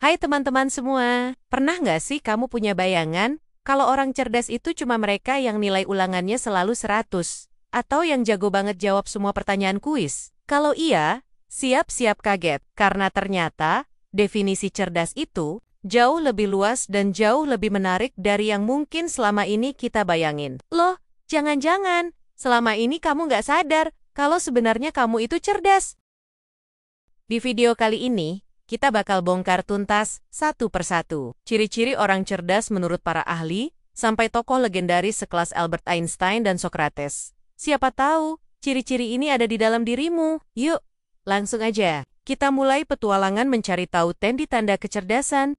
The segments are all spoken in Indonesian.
Hai teman-teman semua, pernah nggak sih kamu punya bayangan kalau orang cerdas itu cuma mereka yang nilai ulangannya selalu 100? Atau yang jago banget jawab semua pertanyaan kuis? Kalau iya, siap-siap kaget, karena ternyata definisi cerdas itu jauh lebih luas dan jauh lebih menarik dari yang mungkin selama ini kita bayangin. Loh, jangan-jangan selama ini kamu nggak sadar kalau sebenarnya kamu itu cerdas. Di video kali ini, kita bakal bongkar tuntas satu persatu ciri-ciri orang cerdas menurut para ahli, sampai tokoh legendaris sekelas Albert Einstein dan Socrates. Siapa tahu, ciri-ciri ini ada di dalam dirimu. Yuk, langsung aja. Kita mulai petualangan mencari tahu tanda kecerdasan.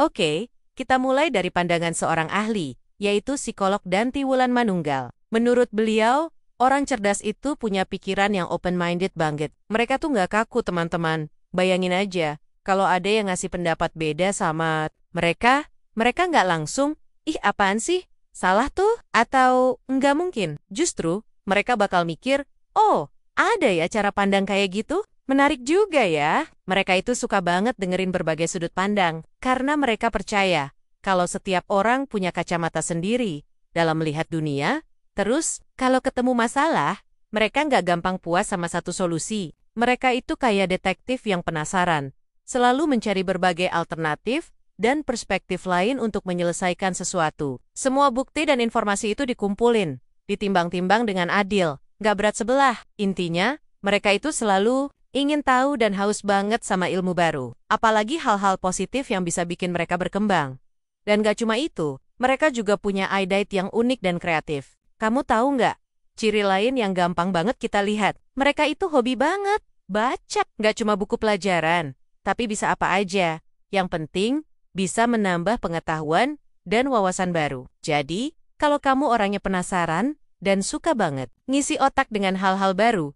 Oke, kita mulai dari pandangan seorang ahli, yaitu psikolog Danti Wulan Manunggal. Menurut beliau, orang cerdas itu punya pikiran yang open-minded banget. Mereka tuh nggak kaku, teman-teman. Bayangin aja, kalau ada yang ngasih pendapat beda sama mereka nggak langsung, ih apaan sih? Salah tuh? Atau nggak mungkin? Justru, mereka bakal mikir, oh, ada ya cara pandang kayak gitu? Menarik juga ya. Mereka itu suka banget dengerin berbagai sudut pandang, karena mereka percaya kalau setiap orang punya kacamata sendiri dalam melihat dunia. Terus, kalau ketemu masalah, mereka nggak gampang puas sama satu solusi. Mereka itu kayak detektif yang penasaran, selalu mencari berbagai alternatif dan perspektif lain untuk menyelesaikan sesuatu. Semua bukti dan informasi itu dikumpulin, ditimbang-timbang dengan adil, nggak berat sebelah. Intinya, mereka itu selalu ingin tahu dan haus banget sama ilmu baru. Apalagi hal-hal positif yang bisa bikin mereka berkembang. Dan nggak cuma itu, mereka juga punya eyesight yang unik dan kreatif. Kamu tahu nggak, ciri lain yang gampang banget kita lihat, mereka itu hobi banget, baca. Nggak cuma buku pelajaran, tapi bisa apa aja. Yang penting, bisa menambah pengetahuan dan wawasan baru. Jadi, kalau kamu orangnya penasaran dan suka banget ngisi otak dengan hal-hal baru,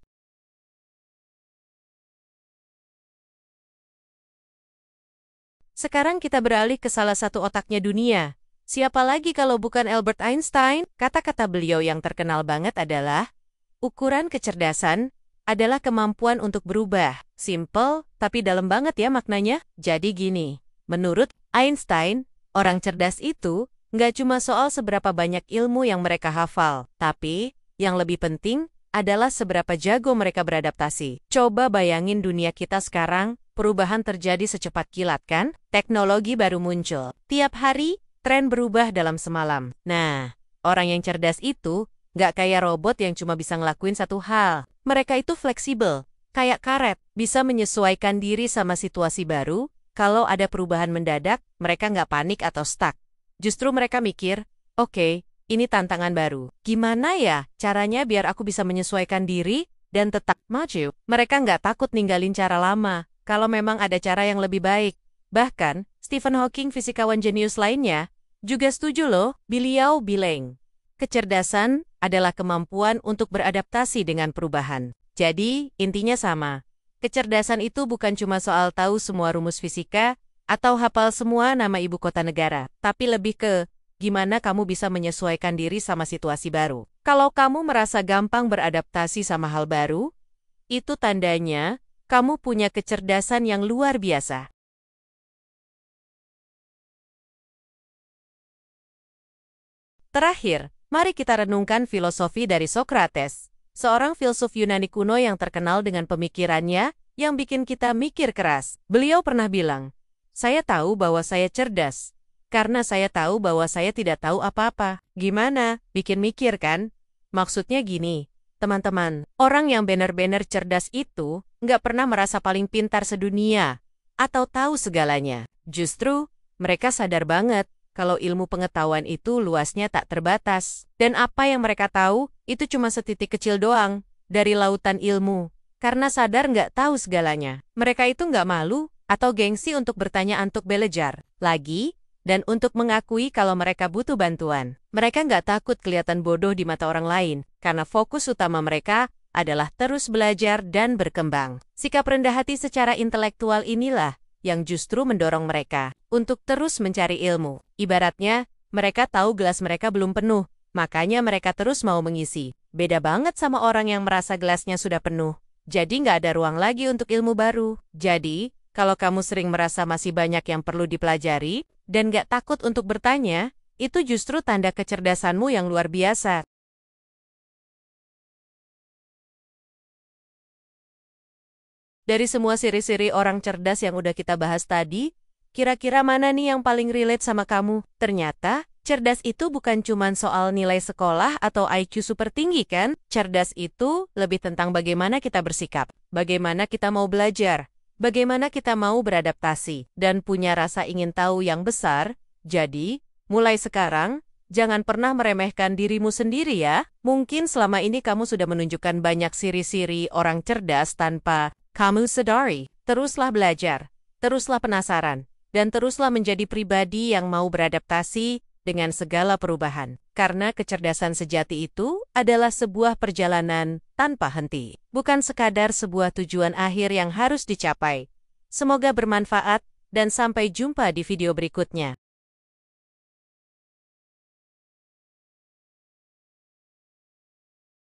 sekarang kita beralih ke salah satu otaknya dunia. Siapa lagi kalau bukan Albert Einstein? Kata-kata beliau yang terkenal banget adalah, ukuran kecerdasan adalah kemampuan untuk berubah. Simple, tapi dalam banget ya maknanya. Jadi gini, menurut Einstein, orang cerdas itu nggak cuma soal seberapa banyak ilmu yang mereka hafal, tapi yang lebih penting adalah seberapa jago mereka beradaptasi. Coba bayangin dunia kita sekarang, perubahan terjadi secepat kilat kan? Teknologi baru muncul. Tiap hari, tren berubah dalam semalam. Nah, orang yang cerdas itu nggak kayak robot yang cuma bisa ngelakuin satu hal. Mereka itu fleksibel, kayak karet, bisa menyesuaikan diri sama situasi baru. Kalau ada perubahan mendadak, mereka nggak panik atau stuck. Justru mereka mikir, oke, ini tantangan baru. Gimana ya caranya biar aku bisa menyesuaikan diri dan tetap maju? Mereka nggak takut ninggalin cara lama, kalau memang ada cara yang lebih baik. Bahkan, Stephen Hawking, fisikawan jenius lainnya, juga setuju loh. Beliau bilang, kecerdasan adalah kemampuan untuk beradaptasi dengan perubahan. Jadi, intinya sama. Kecerdasan itu bukan cuma soal tahu semua rumus fisika atau hafal semua nama ibu kota negara, tapi lebih ke gimana kamu bisa menyesuaikan diri sama situasi baru. Kalau kamu merasa gampang beradaptasi sama hal baru, itu tandanya kamu punya kecerdasan yang luar biasa. Terakhir, mari kita renungkan filosofi dari Socrates, seorang filsuf Yunani kuno yang terkenal dengan pemikirannya yang bikin kita mikir keras. Beliau pernah bilang, saya tahu bahwa saya cerdas, karena saya tahu bahwa saya tidak tahu apa-apa. Gimana? Bikin mikir kan? Maksudnya gini, teman-teman, orang yang benar-benar cerdas itu nggak pernah merasa paling pintar sedunia atau tahu segalanya. Justru, mereka sadar banget kalau ilmu pengetahuan itu luasnya tak terbatas. Dan apa yang mereka tahu, itu cuma setitik kecil doang dari lautan ilmu. Karena sadar nggak tahu segalanya. Mereka itu nggak malu atau gengsi untuk bertanya untuk belajar lagi, dan untuk mengakui kalau mereka butuh bantuan. Mereka nggak takut kelihatan bodoh di mata orang lain, karena fokus utama mereka adalah terus belajar dan berkembang. Sikap rendah hati secara intelektual inilah yang justru mendorong mereka untuk terus mencari ilmu. Ibaratnya, mereka tahu gelas mereka belum penuh, Makanya mereka terus mau mengisi. Beda banget sama orang yang merasa gelasnya sudah penuh. Jadi nggak ada ruang lagi untuk ilmu baru. Jadi, kalau kamu sering merasa masih banyak yang perlu dipelajari, dan nggak takut untuk bertanya, itu justru tanda kecerdasanmu yang luar biasa. Dari semua ciri-ciri orang cerdas yang udah kita bahas tadi, kira-kira mana nih yang paling relate sama kamu? Ternyata, cerdas itu bukan cuma soal nilai sekolah atau IQ super tinggi kan? Cerdas itu lebih tentang bagaimana kita bersikap, bagaimana kita mau belajar, bagaimana kita mau beradaptasi, dan punya rasa ingin tahu yang besar. Jadi, mulai sekarang, jangan pernah meremehkan dirimu sendiri ya. Mungkin selama ini kamu sudah menunjukkan banyak ciri-ciri orang cerdas tanpa kamu sadari. Teruslah belajar, teruslah penasaran, dan teruslah menjadi pribadi yang mau beradaptasi dengan segala perubahan. Karena kecerdasan sejati itu adalah sebuah perjalanan tanpa henti. Bukan sekadar sebuah tujuan akhir yang harus dicapai. Semoga bermanfaat, dan sampai jumpa di video berikutnya.